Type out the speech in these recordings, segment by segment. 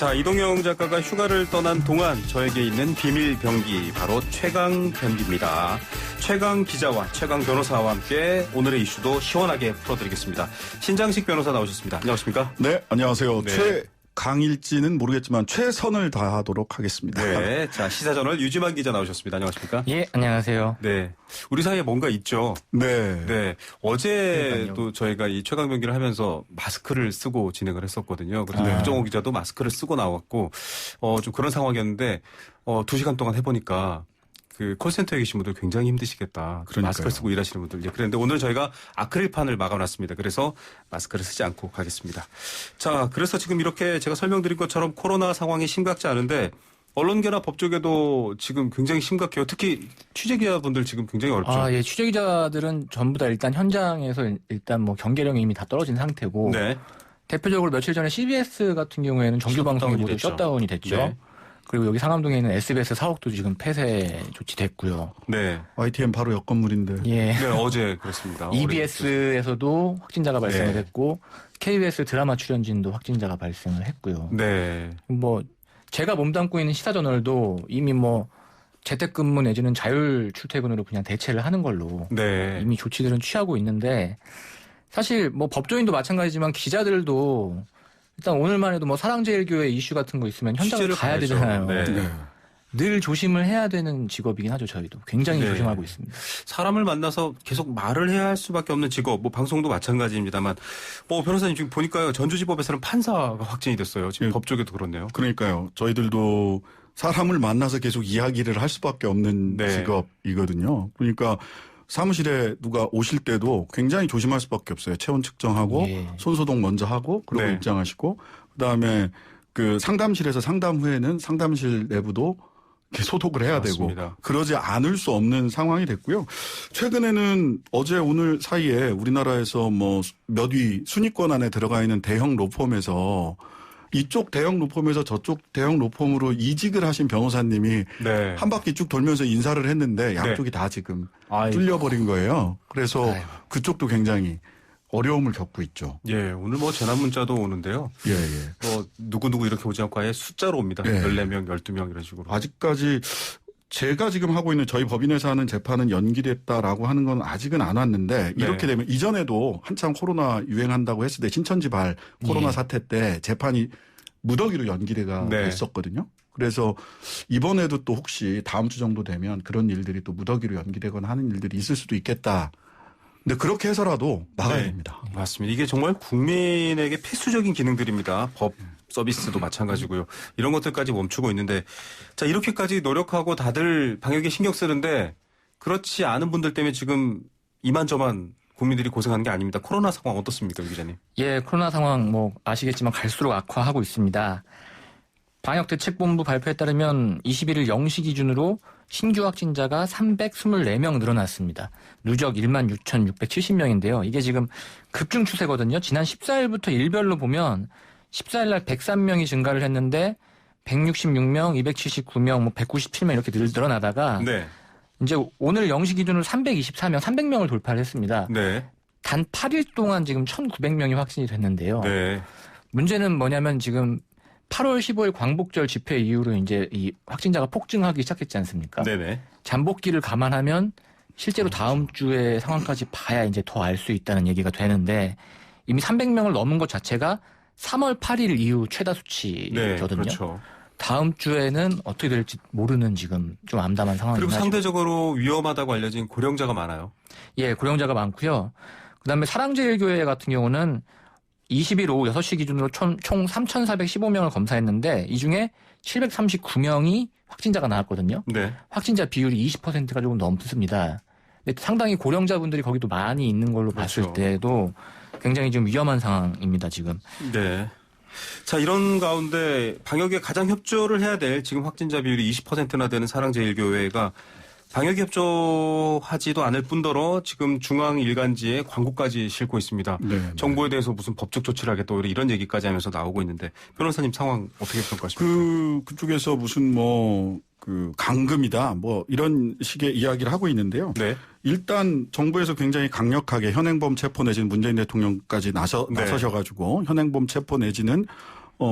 자, 이동영 작가가 휴가를 떠난 동안 저에게 있는 비밀 병기, 바로 최강 병기입니다. 최강 기자와 최강 변호사와 함께 오늘의 이슈도 시원하게 풀어드리겠습니다. 신장식 변호사 나오셨습니다. 안녕하십니까? 네, 안녕하세요. 네. 최강일지는 모르겠지만 최선을 다하도록 하겠습니다. 네, 자, 시사저널 유지만 기자 나오셨습니다. 안녕하십니까? 예, 안녕하세요. 네, 우리 사이에 뭔가 있죠. 네. 네, 어제도 저희가 이 최강 병기를 하면서 마스크를 쓰고 진행을 했었거든요. 그래서 박정호 기자도 마스크를 쓰고 나왔고, 좀 그런 상황이었는데, 2시간 동안 해보니까 그 콜센터에 계신 분들 굉장히 힘드시겠다. 그러니까요. 마스크를 쓰고 일하시는 분들. 예, 그런데 오늘 저희가 아크릴판을 막아놨습니다. 그래서 마스크를 쓰지 않고 가겠습니다. 자, 그래서 지금 이렇게 제가 설명드린 것처럼 코로나 상황이 심각지 않은데 언론계나 법조계도 지금 굉장히 심각해요. 특히 취재기자분들 지금 굉장히 어렵죠. 예, 취재기자들은 전부 다 일단 현장에서 일단 뭐 경계령이 이미 다 떨어진 상태고. 네. 대표적으로 며칠 전에 CBS 같은 경우에는 정규 방송이 모두 됐죠. 셧다운이 됐죠. 네. 그리고 여기 상암동에 있는 SBS 사옥도 지금 폐쇄 조치됐고요. 네. YTN 바로 옆 건물인데. 예. 네, 어제 그렇습니다. EBS에서도 확진자가 발생을 네. 했고 KBS 드라마 출연진도 확진자가 발생을 했고요. 네. 뭐 제가 몸담고 있는 시사저널도 이미 뭐 재택근무 내지는 자율 출퇴근으로 그냥 대체를 하는 걸로 네. 이미 조치들은 취하고 있는데 사실 뭐 법조인도 마찬가지지만 기자들도 일단 오늘만 해도 뭐 사랑제일교회 이슈 같은 거 있으면 현장을 취재를 가야 가야죠. 되잖아요. 네. 네. 늘 조심을 해야 되는 직업이긴 하죠. 저희도 굉장히 네. 조심하고 있습니다. 사람을 만나서 계속 말을 해야 할 수밖에 없는 직업, 뭐 방송도 마찬가지입니다만, 변호사님 지금 보니까요, 전주지법에서는 판사가 확진이 됐어요. 지금 네. 법조계도 그렇네요. 그러니까요. 저희들도 사람을 만나서 계속 이야기를 할 수밖에 없는 네. 직업이거든요. 그러니까 사무실에 누가 오실 때도 굉장히 조심할 수밖에 없어요. 체온 측정하고 예. 손소독 먼저 하고 그러고 네. 입장하시고 그다음에 그 상담실에서 상담 후에는 상담실 내부도 이렇게 소독을 해야 맞습니다. 되고 그러지 않을 수 없는 상황이 됐고요. 최근에는 어제 오늘 사이에 우리나라에서 뭐 몇 위 순위권 안에 들어가 있는 대형 로펌에서 이쪽 대형 로펌에서 저쪽 대형 로펌으로 이직을 하신 변호사님이 네. 한 바퀴 쭉 돌면서 인사를 했는데 양쪽이 다 지금 아이고. 뚫려버린 거예요. 그래서 아이고. 그쪽도 굉장히 어려움을 겪고 있죠. 예, 오늘 뭐 재난 문자도 오는데요. 예, 예. 누구누구 이렇게 오지 않고 아예 숫자로 옵니다. 네. 14명, 12명 이런 식으로. 아직까지 제가 지금 하고 있는 저희 법인에서 하는 재판은 연기됐다라고 하는 건 아직은 안 왔는데 네. 이렇게 되면 이전에도 한참 코로나 유행한다고 했을 때 신천지발 코로나 예. 사태 때 재판이 무더기로 연기가 네. 됐었거든요. 그래서 이번에도 또 혹시 다음 주 정도 되면 그런 일들이 또 무더기로 연기되거나 하는 일들이 있을 수도 있겠다. 근데 그렇게 해서라도 막아야 네. 됩니다. 맞습니다. 이게 정말 국민에게 필수적인 기능들입니다. 법 서비스도 마찬가지고요. 이런 것들까지 멈추고 있는데, 자, 이렇게까지 노력하고 다들 방역에 신경 쓰는데 그렇지 않은 분들 때문에 지금 이만저만 국민들이 고생하는 게 아닙니다. 코로나 상황 어떻습니까, 유 기자님? 예, 코로나 상황 뭐 아시겠지만 갈수록 악화하고 있습니다. 방역대책본부 발표에 따르면 21일 0시 기준으로 신규 확진자가 324명 늘어났습니다. 누적 16,670명인데요. 이게 지금 급증 추세거든요. 지난 14일부터 일별로 보면 14일 날 103명이 증가를 했는데 166명, 279명, 뭐 197명 이렇게 늘어나다가 네. 이제 오늘 0시 기준으로 324명, 300명을 돌파를 했습니다. 네. 단 8일 동안 지금 1,900명이 확진이 됐는데요. 네. 문제는 뭐냐면 지금 8월 15일 광복절 집회 이후로 이제 이 확진자가 폭증하기 시작했지 않습니까? 네네. 잠복기를 감안하면 실제로 다음 주의 상황까지 봐야 이제 더 알 수 있다는 얘기가 되는데 이미 300명을 넘은 것 자체가 3월 8일 이후 최다 네. 수치거든요. 그렇죠. 다음 주에는 어떻게 될지 모르는 지금 좀 암담한 상황입니다. 그리고 상대적으로 위험하다고 알려진 고령자가 많아요. 예, 고령자가 많고요. 그다음에 사랑제일교회 같은 경우는 20일 오후 6시 기준으로 총 3,415명을 검사했는데 이 중에 739명이 확진자가 나왔거든요. 네. 확진자 비율이 20%가 조금 넘습니다. 근데 상당히 고령자분들이 거기도 많이 있는 걸로 봤을 그렇죠. 때도 굉장히 좀 위험한 상황입니다, 지금. 네. 자, 이런 가운데 방역에 가장 협조를 해야 될 지금 확진자 비율이 20%나 되는 사랑제일교회가 방역 협조하지도 않을 뿐더러 지금 중앙 일간지에 광고까지 싣고 있습니다. 네. 정부에 대해서 무슨 법적 조치를 하겠다 이런 얘기까지 하면서 나오고 있는데 변호사님 상황 어떻게 평가하십니까? 그쪽에서 무슨 강금이다 이런 식의 이야기를 하고 있는데요. 네. 일단 정부에서 굉장히 강력하게 현행범 체포 내지는 문재인 대통령까지 네. 나서셔가지고 현행범 체포 내지는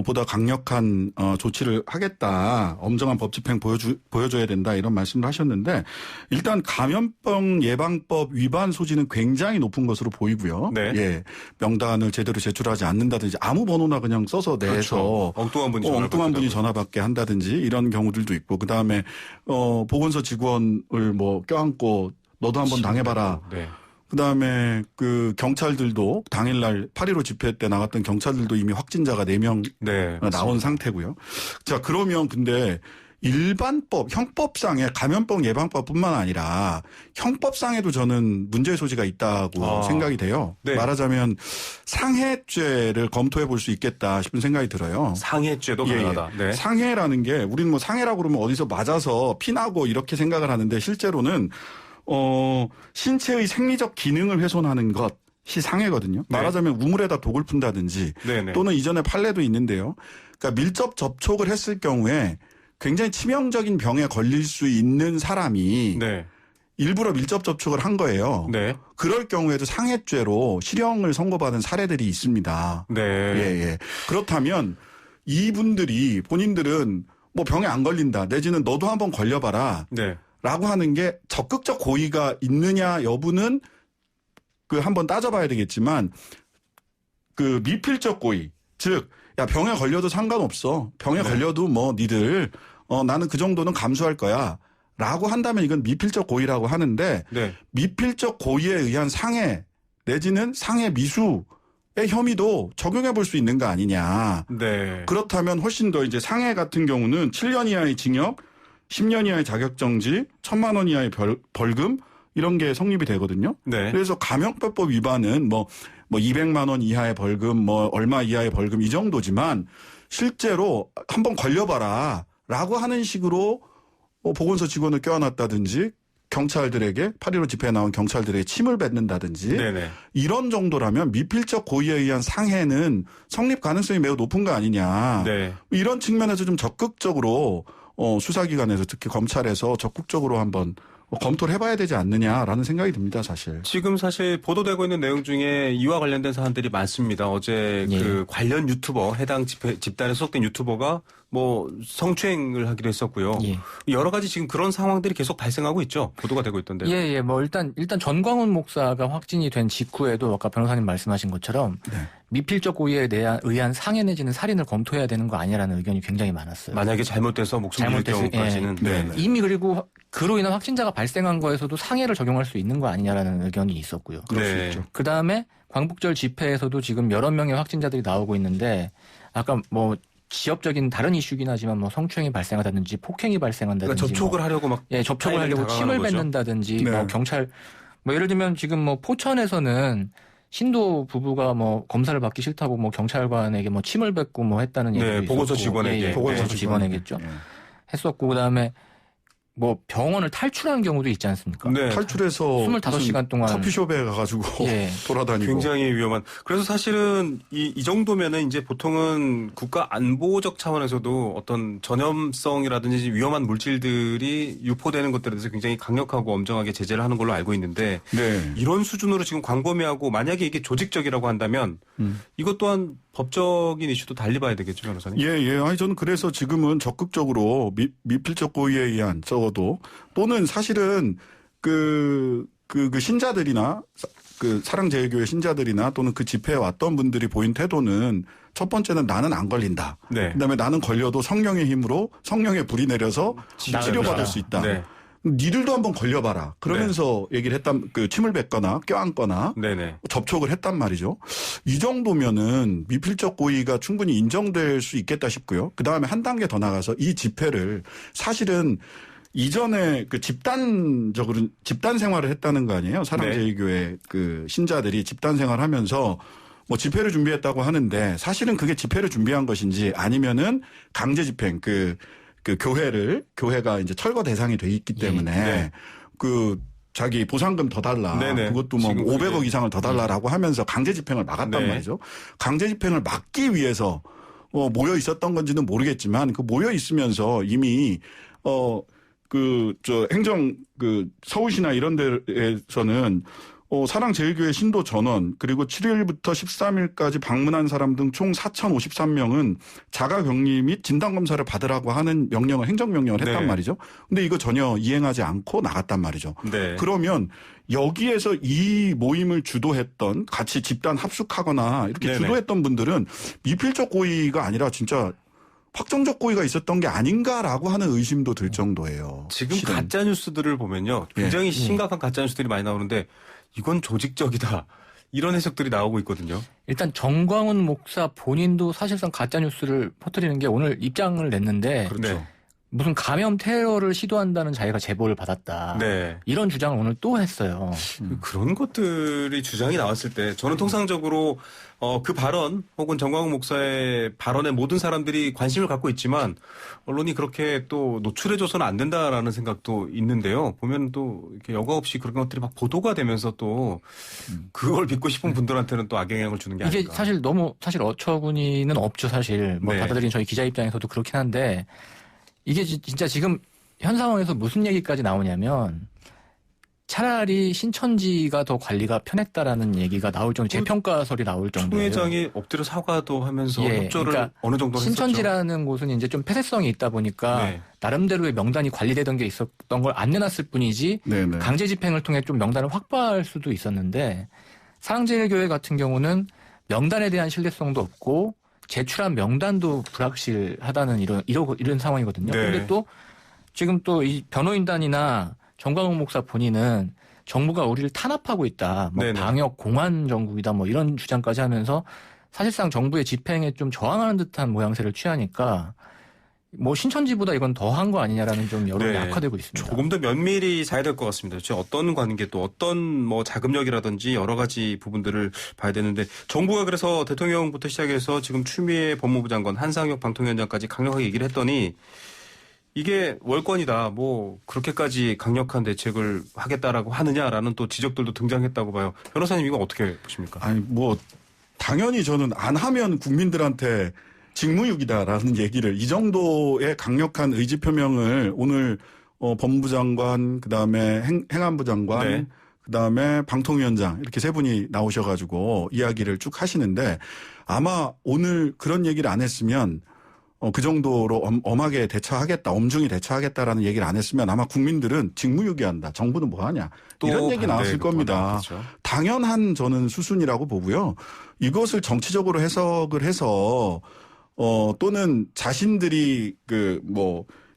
보다 강력한 조치를 하겠다. 엄정한 법 집행 보여줘야 된다. 이런 말씀을 하셨는데 일단 감염병 예방법 위반 소지는 굉장히 높은 것으로 보이고요. 네. 예. 명단을 제대로 제출하지 않는다든지 아무 번호나 그냥 써서 내서 그렇죠. 엉뚱한 분이 엉뚱한 분이 전화 받게 한다든지 이런 경우들도 있고 그다음에 보건소 직원을 뭐 껴안고 너도 한번 당해봐라. 네. 그다음에 그 경찰들도 당일날 8.15 집회 때 나갔던 경찰들도 이미 확진자가 4명 네. 나온 상태고요. 자, 그러면 근데 일반법, 형법상의 감염병 예방법뿐만 아니라 형법상에도 저는 문제의 소지가 있다고 생각이 돼요. 네. 말하자면 상해죄를 검토해 볼 수 있겠다 싶은 생각이 들어요. 상해죄도 예, 가능하다. 예. 네. 상해라는 게 우리는 뭐 상해라고 그러면 어디서 맞아서 피나고 이렇게 생각을 하는데 실제로는 신체의 생리적 기능을 훼손하는 것이 상해거든요. 네. 말하자면 우물에다 독을 푼다든지 네네. 또는 이전에 판례도 있는데요. 그러니까 밀접 접촉을 했을 경우에 굉장히 치명적인 병에 걸릴 수 있는 사람이 네. 일부러 밀접 접촉을 한 거예요. 네. 그럴 경우에도 상해죄로 실형을 선고받은 사례들이 있습니다. 네. 예. 그렇다면 이분들이 본인들은 뭐 병에 안 걸린다. 내지는 너도 한번 걸려봐라. 네. 라고 하는 게 적극적 고의가 있느냐 여부는 그 한번 따져봐야 되겠지만 그 미필적 고의. 즉, 야, 병에 걸려도 상관없어. 병에 네. 걸려도 뭐 니들 나는 그 정도는 감수할 거야. 라고 한다면 이건 미필적 고의라고 하는데 네. 미필적 고의에 의한 상해 내지는 상해 미수의 혐의도 적용해 볼 수 있는 거 아니냐. 네. 그렇다면 훨씬 더 이제 상해 같은 경우는 7년 이하의 징역, 10년 이하의 자격정지, 1,000만 원 이하의 벌금 이런 게 성립이 되거든요. 네. 그래서 감염병법 위반은 뭐 200만 원 이하의 벌금, 뭐 얼마 이하의 벌금 이 정도지만 실제로 한번 걸려봐라 라고 하는 식으로 보건소 직원을 껴안았다든지 경찰들에게 8.15 집회에 나온 경찰들에게 침을 뱉는다든지 네네. 이런 정도라면 미필적 고의에 의한 상해는 성립 가능성이 매우 높은 거 아니냐. 네. 이런 측면에서 좀 적극적으로 수사기관에서 특히 검찰에서 적극적으로 한번 검토를 해봐야 되지 않느냐라는 생각이 듭니다, 사실. 지금 사실 보도되고 있는 내용 중에 이와 관련된 사안들이 많습니다. 어제 예. 그 관련 유튜버, 해당 집단에 소속된 유튜버가 뭐 성추행을 하기도 했었고요. 예. 여러 가지 지금 그런 상황들이 계속 발생하고 있죠. 보도가 되고 있던데요. 예. 뭐 일단 전광훈 목사가 확진이 된 직후에도 아까 변호사님 말씀하신 것처럼 네. 미필적 고의에 의한 상해 내지는 살인을 검토해야 되는 거 아니라는 의견이 굉장히 많았어요. 만약에 잘못돼서 목숨을 잃을 잘못됐을- 경우까지는. 예. 네. 이미 그리고 그로 인한 확진자가 발생한 거에서도 상해를 적용할 수 있는 거 아니냐라는 의견이 있었고요. 그럴 수 네. 있죠. 그다음에 광복절 집회에서도 지금 여러 명의 확진자들이 나오고 있는데 아까 뭐 지역적인 다른 이슈긴 하지만 뭐 성추행이 발생하다든지 폭행이 발생한다든지 그러니까 접촉을 하려고 막 접촉을 타인에게 하려고 침을 다가가는 거죠. 뱉는다든지 네. 뭐 경찰 뭐 예를 들면 지금 뭐 포천에서는 신도 부부가 뭐 검사를 받기 싫다고 뭐 경찰관에게 뭐 침을 뱉고 뭐 했다는 얘기도 있었고 보건소 직원에게. 보건소 네. 직원에겠죠. 예. 했었고 그다음에 뭐 병원을 탈출한 경우도 있지 않습니까? 네. 탈출해서 25시간 동안 커피숍에 가가지고 예. 돌아다니고. 굉장히 위험한. 그래서 사실은 이 정도면은 이제 보통은 국가 안보적 차원에서도 어떤 전염성이라든지 위험한 물질들이 유포되는 것들에 대해서 굉장히 강력하고 엄정하게 제재를 하는 걸로 알고 있는데 네. 이런 수준으로 지금 광범위하고 만약에 이게 조직적이라고 한다면 이것 또한 법적인 이슈도 달리 봐야 되겠죠, 변호사님? 예. 아니, 저는 그래서 지금은 적극적으로 미필적 고의에 의한 적어도 또는 사실은 그 신자들이나 그 사랑제일교회 신자들이나 또는 그 집회에 왔던 분들이 보인 태도는 첫 번째는 나는 안 걸린다. 네. 그다음에 나는 걸려도 성령의 힘으로 성령의 불이 내려서 치료받을 수 있다. 네. 니들도 한번 걸려봐라. 그러면서 얘기를 했단, 침을 뱉거나 껴안거나 네네. 접촉을 했단 말이죠. 이 정도면은 미필적 고의가 충분히 인정될 수 있겠다 싶고요. 그 다음에 한 단계 더 나가서 이 집회를 사실은 이전에 그 집단 생활을 했다는 거 아니에요? 사랑제일교회 그 신자들이 집단 생활하면서 뭐 집회를 준비했다고 하는데 사실은 그게 집회를 준비한 것인지 아니면은 강제 집행 그 교회가 이제 철거 대상이 돼 있기 때문에 네. 그 자기 보상금 더 달라. 네네. 그것도 뭐 지금 500억 그게- 이상을 더 달라라고 하면서 강제 집행을 막았단 네. 말이죠. 강제 집행을 막기 위해서 모여 있었던 건지는 모르겠지만 그 모여 있으면서 이미 행정 서울시나 이런 데에서는 사랑제일교회 신도 전원 그리고 7일부터 13일까지 방문한 사람 등 총 4,053명은 자가격리 및 진단검사를 받으라고 하는 명령을 행정명령을 했단 네. 말이죠. 근데 이거 전혀 이행하지 않고 나갔단 말이죠. 네. 그러면 여기에서 이 모임을 주도했던 같이 집단 합숙하거나 이렇게 네네. 주도했던 분들은 미필적 고의가 아니라 진짜 확정적 고의가 있었던 게 아닌가라고 하는 의심도 들 정도예요. 지금 실은. 가짜 뉴스들을 보면요, 굉장히 심각한 가짜 뉴스들이 많이 나오는데 이건 조직적이다 이런 해석들이 나오고 있거든요. 일단 정광훈 목사 본인도 사실상 가짜 뉴스를 퍼뜨리는 게 오늘 입장을 냈는데 네. 무슨 감염 테러를 시도한다는 자기가 제보를 받았다. 네. 이런 주장을 오늘 또 했어요. 그런 것들이 주장이 나왔을 때 저는 통상적으로 그 발언 혹은 정광훈 목사의 발언에 모든 사람들이 관심을 갖고 있지만 언론이 그렇게 또 노출해줘서는 안 된다라는 생각도 있는데요. 보면 또 이렇게 여과 없이 그런 것들이 막 보도가 되면서 또 그걸 믿고 싶은 분들한테는 또 악영향을 주는 게 이게 아닐까. 사실 어처구니는 없죠, 사실. 뭐 네. 받아들인 저희 기자 입장에서도 그렇긴 한데 이게 진짜 지금 현 상황에서 무슨 얘기까지 나오냐면 차라리 신천지가 더 관리가 편했다라는 얘기가 나올 정도, 재평가설이 나올 정도예요. 총회장이 엎드려 사과도 하면서 예, 협조를 그러니까 어느 정도 했었죠. 신천지라는 곳은 이제 좀 폐쇄성이 있다 보니까 네. 나름대로의 명단이 관리되던 게 있었던 걸 안 내놨을 뿐이지 네네. 강제 집행을 통해 좀 명단을 확보할 수도 있었는데 사랑제일교회 같은 경우는 명단에 대한 신뢰성도 없고 제출한 명단도 불확실하다는 이런 상황이거든요. 네. 그런데 또 지금 또 이 변호인단이나 정광훈 목사 본인은 정부가 우리를 탄압하고 있다. 뭐 네네. 방역 공안 정국이다. 뭐 이런 주장까지 하면서 사실상 정부의 집행에 좀 저항하는 듯한 모양새를 취하니까 뭐 신천지보다 이건 더한 거 아니냐라는 좀 여론이 네. 악화되고 있습니다. 조금 더 면밀히 봐야 될 것 같습니다. 즉 어떤 관계 또 어떤 뭐 자금력이라든지 여러 가지 부분들을 봐야 되는데 정부가 그래서 대통령부터 시작해서 지금 추미애 법무부 장관 한상혁 방통위원장까지 강력하게 얘기를 했더니 이게 월권이다. 뭐 그렇게까지 강력한 대책을 하겠다라고 하느냐라는 또 지적들도 등장했다고 봐요. 변호사님 이거 어떻게 보십니까? 아니 뭐 당연히 저는 안 하면 국민들한테 직무유기다라는 얘기를 이 정도의 강력한 의지 표명을 오늘 법무부 장관 그다음에 행안부 장관 네. 그다음에 방통위원장 이렇게 세 분이 나오셔가지고 이야기를 쭉 하시는데 아마 오늘 그런 얘기를 안 했으면 그 정도로 엄하게 대처하겠다, 엄중히 대처하겠다라는 얘기를 안 했으면 아마 국민들은 직무유기한다. 정부는 뭐 하냐. 또 이런 얘기 나왔을 반대가 겁니다. 나왔겠죠. 당연한 저는 수순이라고 보고요. 이것을 정치적으로 해석을 해서 또는 자신들이 이렇게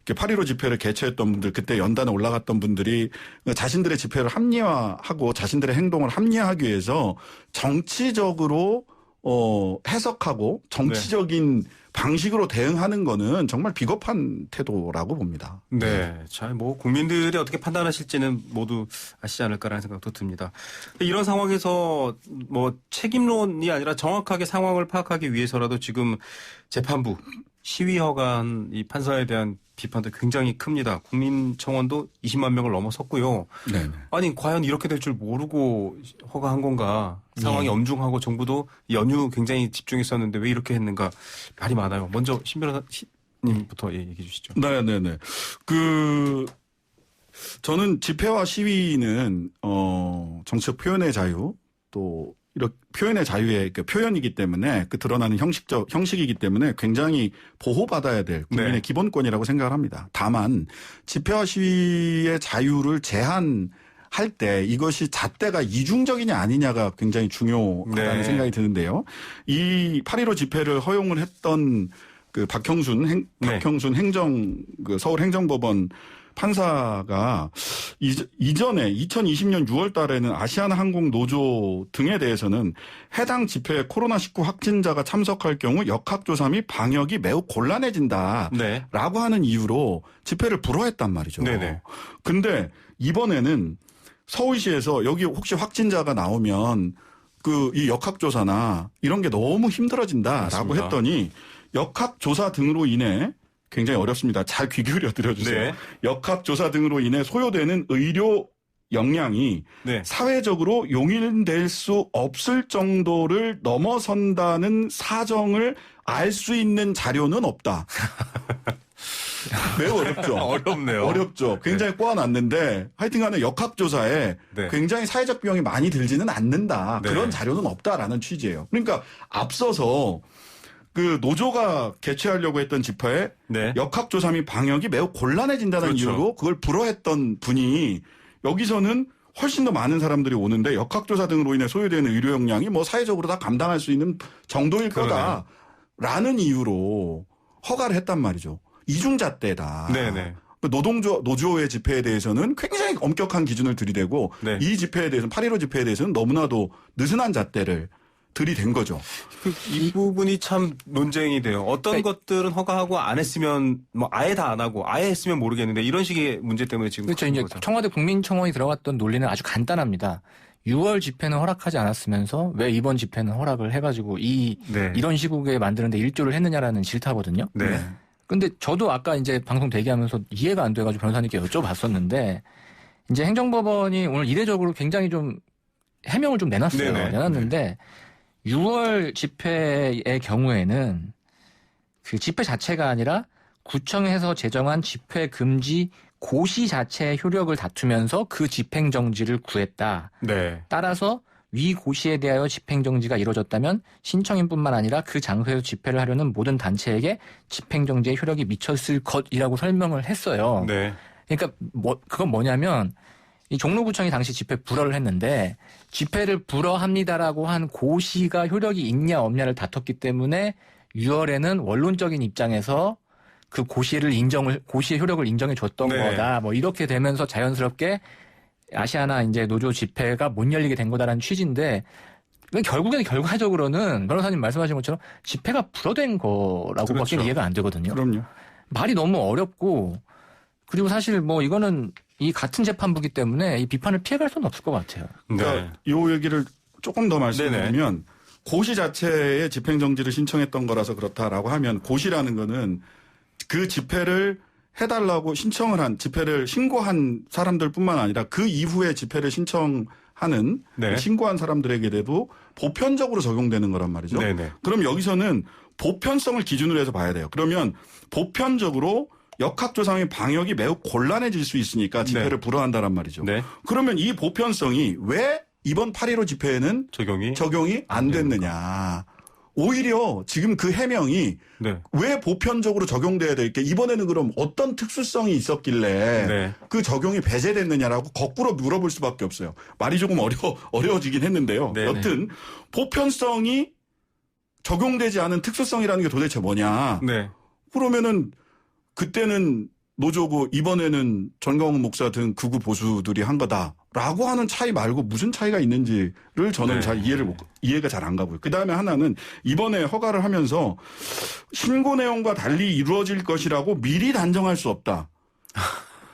8.15 집회를 개최했던 분들, 그때 연단에 올라갔던 분들이 자신들의 집회를 합리화하고 자신들의 행동을 합리화하기 위해서 정치적으로 해석하고 정치적인 방식으로 대응하는 거는 정말 비겁한 태도라고 봅니다. 네. 자, 뭐, 국민들이 어떻게 판단하실지는 모두 아시지 않을까라는 생각도 듭니다. 이런 상황에서 뭐, 책임론이 아니라 정확하게 상황을 파악하기 위해서라도 지금 재판부, 시위 허가한 이 판사에 대한 비판도 굉장히 큽니다. 국민청원도 20만 명을 넘어섰고요. 네. 아니, 과연 이렇게 될 줄 모르고 허가한 건가? 상황이 예. 엄중하고 정부도 연휴 굉장히 집중했었는데 왜 이렇게 했는가? 말이 많아요. 먼저 신 변호사님부터 얘기해 주시죠. 네네네. 저는 집회와 시위는, 정치적 표현의 자유, 또, 이렇게 표현의 자유의 표현이기 때문에 그 드러나는 형식이기 때문에 굉장히 보호받아야 될 국민의 네. 기본권이라고 생각을 합니다. 다만, 집회와 시위의 자유를 제한할 때 이것이 잣대가 이중적이냐 아니냐가 굉장히 중요하다는 네. 생각이 드는데요. 이 8.15 집회를 허용을 했던 박형순 서울 행정법원 판사가 이전에 2020년 6월 달에는 아시아나항공 노조 등에 대해서는 해당 집회에 코로나19 확진자가 참석할 경우 역학조사 및 방역이 매우 곤란해진다. 네. 라고 하는 이유로 집회를 불허했단 말이죠. 네네. 근데 이번에는 서울시에서 여기 혹시 확진자가 나오면 이 역학조사나 이런 게 너무 힘들어진다라고 맞습니다. 했더니 역학조사 등으로 인해 굉장히 어렵습니다. 잘 귀 기울여 들어주세요. 네. 역학조사 등으로 인해 소요되는 의료 역량이 네. 사회적으로 용인될 수 없을 정도를 넘어선다는 사정을 알 수 있는 자료는 없다. 매우 어렵죠. 어렵네요. 어렵죠. 굉장히 꼬아놨는데 하여튼간에 역학조사에 네. 굉장히 사회적 비용이 많이 들지는 않는다. 네. 그런 자료는 없다라는 취지예요. 그러니까 앞서서 그 노조가 개최하려고 했던 집회에 네. 역학조사 및 방역이 매우 곤란해진다는 그렇죠. 이유로 그걸 불허했던 분이 여기서는 훨씬 더 많은 사람들이 오는데 역학조사 등으로 인해 소요되는 의료 역량이 뭐 사회적으로 다 감당할 수 있는 정도일 그러네요. 거다라는 이유로 허가를 했단 말이죠. 이중잣대다. 네네. 노조의 집회에 대해서는 굉장히 엄격한 기준을 들이대고 네. 이 집회에 대해서는 8.15 집회에 대해서는 너무나도 느슨한 잣대를 들이댄 거죠. 이 부분이 참 논쟁이 돼요. 어떤 것들은 허가하고 안 했으면 뭐 아예 다 안 하고 아예 했으면 모르겠는데 이런 식의 문제 때문에 지금 그렇죠. 그런 이제 거죠. 청와대 국민청원이 들어갔던 논리는 아주 간단합니다. 6월 집회는 허락하지 않았으면서 왜 이번 집회는 허락을 해가지고 네. 이런 시국에 만드는데 일조를 했느냐라는 질타거든요. 네. 근데 저도 아까 이제 방송 대기하면서 이해가 안 돼가지고 변호사님께 여쭤봤었는데 이제 행정법원이 오늘 이례적으로 굉장히 좀 해명을 좀 내놨어요. 네네. 내놨는데 6월 집회의 경우에는 그 집회 자체가 아니라 구청에서 제정한 집회 금지 고시 자체의 효력을 다투면서 그 집행정지를 구했다. 네. 따라서 위 고시에 대하여 집행정지가 이루어졌다면 신청인뿐만 아니라 그 장소에서 집회를 하려는 모든 단체에게 집행정지의 효력이 미쳤을 것이라고 설명을 했어요. 네. 그러니까 그건 뭐냐면 이 종로구청이 당시 집회 불허를 했는데 집회를 불허합니다라고 한 고시가 효력이 있냐 없냐를 다퉜기 때문에 6월에는 원론적인 입장에서 그 고시의 효력을 인정해 줬던 네. 거다. 뭐 이렇게 되면서 자연스럽게 아시아나 이제 노조 집회가 못 열리게 된 거다라는 취지인데 결국에는 결과적으로는 변호사님 말씀하신 것처럼 집회가 불허된 거라고밖에 그렇죠. 이해가 안 되거든요. 그럼요. 말이 너무 어렵고 그리고 사실 뭐 이거는 이 같은 재판부기 때문에 이 비판을 피해갈 수는 없을 것 같아요. 그러니까 이 얘기를 조금 더 말씀드리면 고시 자체의 집행정지를 신청했던 거라서 그렇다라고 하면 고시라는 거는 그 집회를 해달라고 신청을 한 집회를 신고한 사람들뿐만 아니라 그 이후에 집회를 신청하는 네. 신고한 사람들에게도 보편적으로 적용되는 거란 말이죠. 네네. 그럼 여기서는 보편성을 기준으로 해서 봐야 돼요. 그러면 보편적으로 역학조사 및 방역이 매우 곤란해질 수 있으니까 집회를 불허한다란 말이죠. 네. 그러면 이 보편성이 왜 이번 8.15 집회에는 적용이 안 됐느냐. 오히려 지금 그 해명이 네. 왜 보편적으로 적용돼야 될게 이번에는 그럼 어떤 특수성이 있었길래 네. 그 적용이 배제됐느냐라고 거꾸로 물어볼 수밖에 없어요. 말이 조금 어려워지긴 했는데요. 네. 여튼 보편성이 적용되지 않은 특수성이라는 게 도대체 뭐냐. 네. 그러면은 그때는 노조고 이번에는 전광훈 목사 등 극우 보수들이 한 거다라고 하는 차이 말고 무슨 차이가 있는지를 저는 네. 잘 이해가 잘 안 가고요. 그다음에 하나는 이번에 허가를 하면서 신고 내용과 달리 이루어질 것이라고 미리 단정할 수 없다.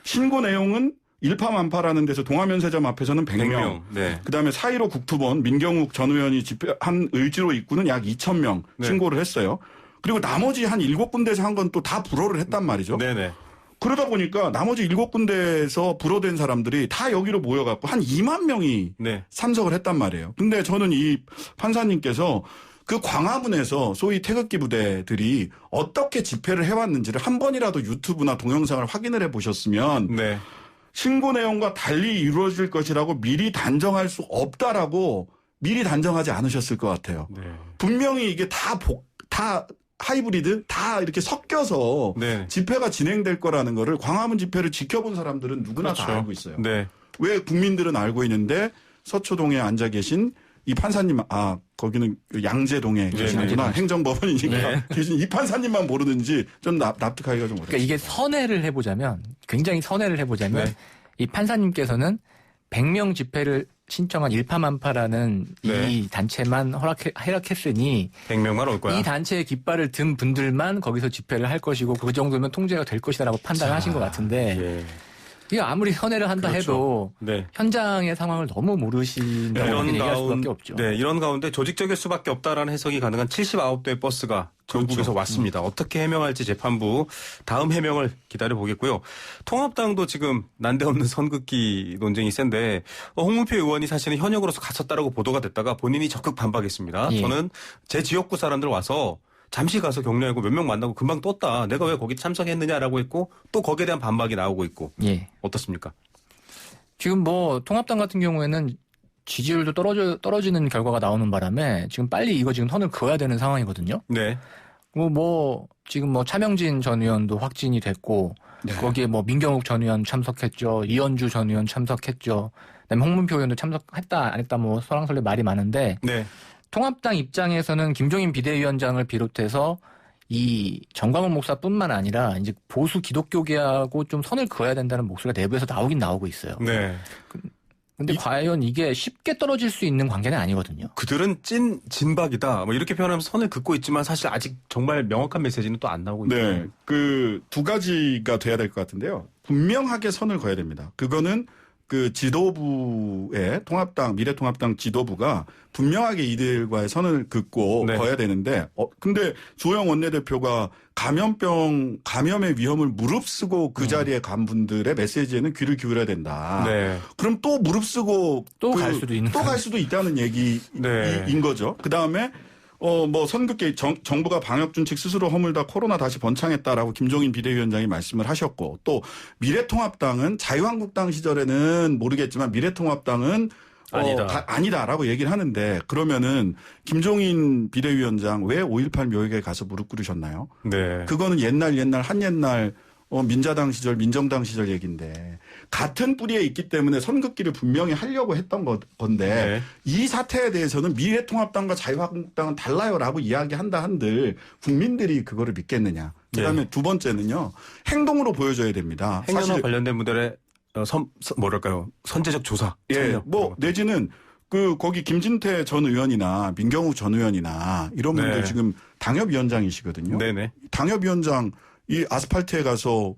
신고 내용은 일파만파라는 데서 동아면세점 앞에서는 100명. 네. 그다음에 4.15 국토본 민경욱 전 의원이 집회한 을지로 입구는 약 2,000명 네. 신고를 했어요. 그리고 나머지 한 7군데에서 한 건 또 다 불허를 했단 말이죠. 네네. 그러다 보니까 나머지 7군데에서 불허된 사람들이 다 여기로 모여갖고 한 2만 명이 네. 참석을 했단 말이에요. 근데 저는 이 판사님께서 그 광화문에서 소위 태극기 부대들이 어떻게 집회를 해왔는지를 한 번이라도 유튜브나 동영상을 확인을 해보셨으면 네. 신고 내용과 달리 이루어질 것이라고 미리 단정할 수 없다라고 미리 단정하지 않으셨을 것 같아요. 네. 분명히 이게 다 하이브리드 다 이렇게 섞여서 네. 집회가 진행될 거라는 거를 광화문 집회를 지켜본 사람들은 누구나 다 그렇죠. 알고 있어요. 네. 왜 국민들은 알고 있는데 서초동에 앉아 계신 이 판사님, 거기는 양재동에 네, 계시는구나. 네. 행정법원이니까 네. 계신 이 판사님만 모르는지 좀 납득하기가 좀 어렵습니다. 그러니까 이게 굉장히 선회를 해보자면 네. 이 판사님께서는 100명 집회를 신청한 일파만파라는 네. 이 단체만 허락했으니 100명만 올 거야. 이 단체의 깃발을 든 분들만 거기서 집회를 할 것이고 그 정도면 통제가 될 것이다라고 판단하신 것 같은데 예. 이게 아무리 선회를 한다 그렇죠. 해도 네. 현장의 상황을 너무 모르신다고 이런 얘기할 수밖에 없죠. 네, 이런 가운데 조직적일 수밖에 없다라는 해석이 가능한 79대의 버스가 전국에서 그렇죠. 왔습니다. 어떻게 해명할지 재판부 다음 해명을 기다려 보겠고요. 통합당도 지금 난데없는 선긋기 논쟁이 센데 홍문표 의원이 사실은 현역으로서 갔었다라고 보도가 됐다가 본인이 적극 반박했습니다. 예. 저는 제 지역구 사람들 와서 잠시 가서 격려하고 몇 명 만나고 금방 떴다. 내가 왜 거기 참석했느냐라고 했고 또 거기에 대한 반박이 나오고 있고. 예. 어떻습니까? 지금 뭐 통합당 같은 경우에는 지지율도 떨어지는 결과가 나오는 바람에 지금 빨리 이거 지금 선을 그어야 되는 상황이거든요. 네. 뭐 지금 뭐 차명진 전 의원도 확진이 됐고 네. 거기에 뭐 민경욱 전 의원 참석했죠. 이현주 전 의원 참석했죠. 그다음에 홍문표 의원도 참석했다 안 했다 뭐 설왕설래 말이 많은데 네. 통합당 입장에서는 김종인 비대위원장을 비롯해서 이 정광훈 목사뿐만 아니라 이제 보수 기독교계하고 좀 선을 그어야 된다는 목소리가 내부에서 나오긴 나오고 있어요. 네. 근데 과연 이게 쉽게 떨어질 수 있는 관계는 아니거든요. 그들은 진박이다. 뭐 이렇게 표현하면서 선을 긋고 있지만 사실 아직 정말 명확한 메시지는 또 안 나오고 있어요. 네. 그 두 가지가 돼야 될 것 같은데요. 분명하게 선을 그어야 됩니다. 그거는 그 지도부의 통합당, 미래통합당 지도부가 분명하게 이들과의 선을 긋고 네. 그어야 되는데, 근데 주호영 원내대표가 감염의 위험을 무릅쓰고 그 자리에 간 분들의 메시지에는 귀를 기울여야 된다. 네. 그럼 또 무릅쓰고 또 갈 수도 있는 또 갈 수도 있다는 얘기인 네. 거죠. 그 다음에 뭐 선긋기 정부가 방역준칙 스스로 허물다 코로나 다시 번창했다라고 김종인 비대위원장이 말씀을 하셨고 또 미래통합당은 자유한국당 시절에는 모르겠지만 미래통합당은 아니다. 아니다라고 얘기를 하는데 그러면은 김종인 비대위원장 왜 5.18 묘역에 가서 무릎 꿇으셨나요? 네. 그거는 옛날 한옛날 민자당 시절 민정당 시절 얘기인데 같은 뿌리에 있기 때문에 선긋기를 분명히 하려고 했던 건데 네. 이 사태에 대해서는 미래통합당과 자유한국당은 달라요라고 이야기한다 한들 국민들이 그거를 믿겠느냐. 그다음에 네. 두 번째는요. 행동으로 보여줘야 됩니다. 행정과 사실 관련된 분들의 뭐랄까요 선제적 조사. 예, 참여, 뭐 그런 것들. 내지는 거기 김진태 전 의원이나 민경욱 전 의원이나 이런 분들 네. 지금 당협위원장이시거든요. 네네. 당협위원장 이 아스팔트에 가서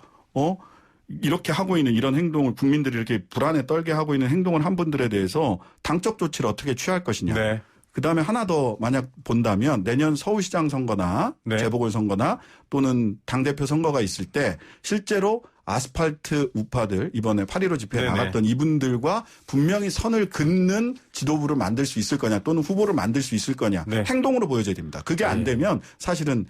이렇게 하고 있는 이런 행동을 국민들이 이렇게 불안에 떨게 하고 있는 행동을 한 분들에 대해서 당적 조치를 어떻게 취할 것이냐. 네. 그다음에 하나 더 만약 본다면 내년 서울시장 선거나 네. 재보궐선거나 또는 당대표 선거가 있을 때 실제로 아스팔트 우파들 이번에 8.15 집회에 네네. 나갔던 이분들과 분명히 선을 긋는 지도부를 만들 수 있을 거냐 또는 후보를 만들 수 있을 거냐. 네. 행동으로 보여줘야 됩니다. 그게 안 네. 되면 사실은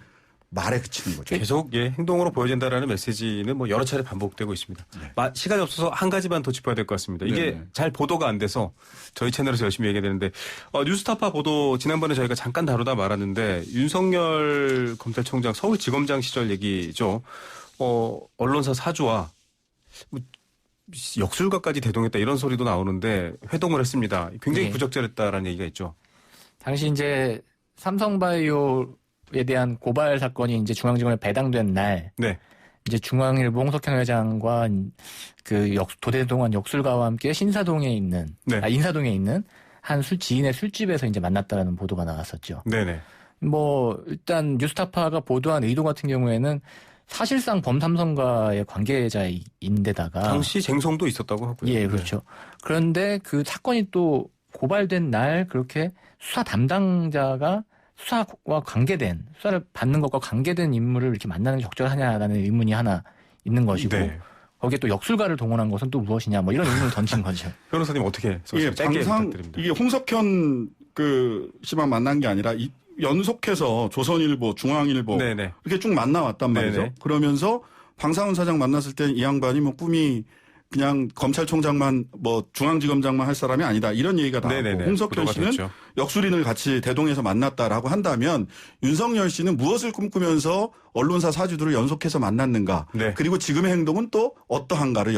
말에 그치는 거죠. 계속 행동으로 보여진다라는 메시지는 뭐 여러 차례 반복되고 있습니다. 시간이 없어서 한 가지만 더 짚어야 될 것 같습니다. 이게 네네. 잘 보도가 안 돼서 저희 채널에서 열심히 얘기해야 되는데 뉴스타파 보도 지난번에 저희가 잠깐 다루다 말았는데 윤석열 검찰총장 서울지검장 시절 얘기죠. 언론사 사주와 역술가까지 대동했다 이런 소리도 나오는데 회동을 했습니다. 굉장히 네. 부적절했다라는 얘기가 있죠. 당시 이제 삼성바이오에 대한 고발 사건이 이제 중앙지검에 배당된 날, 네. 이제 중앙일보 홍석현 회장과 그 도대동안 역술가와 함께 신사동에 있는, 네. 인사동에 있는 한 지인의 술집에서 이제 만났다라는 보도가 나왔었죠. 네네. 뭐 일단 뉴스타파가 보도한 의도 같은 경우에는 사실상 범삼성과의 관계자인데다가 당시 쟁송도 있었다고 하고요. 예, 그렇죠. 그런데 그 사건이 또 고발된 날 그렇게 수사 담당자가 수사와 관계된 수사를 받는 것과 관계된 인물을 이렇게 만나는 게 적절하냐라는 의문이 하나 있는 것이고 네. 거기에 또 역술가를 동원한 것은 또 무엇이냐 뭐 이런 의문을 던진 거죠. 변호사님 어떻게 예, 짧게 방상 부탁드립니다. 이게 홍석현 씨만 만난 게 아니라 연속해서 조선일보, 중앙일보 네네. 이렇게 쭉 만나왔단 말이죠. 네네. 그러면서 방상훈 사장 만났을 땐 이 양반이 뭐 꿈이 그냥 검찰총장만 뭐 중앙지검장만 할 사람이 아니다 이런 얘기가 나오고 네네네. 홍석현 보도가 씨는 됐죠. 역술인을 같이 대동해서 만났다라고 한다면 윤석열 씨는 무엇을 꿈꾸면서 언론사 사주들을 연속해서 만났는가 네. 그리고 지금의 행동은 또 어떠한가를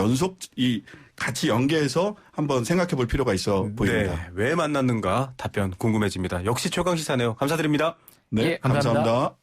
같이 연계해서 한번 생각해 볼 필요가 있어 보입니다. 네. 왜 만났는가 답변 궁금해집니다. 역시 최강시사네요. 감사드립니다. 네, 예, 감사합니다. 감사합니다.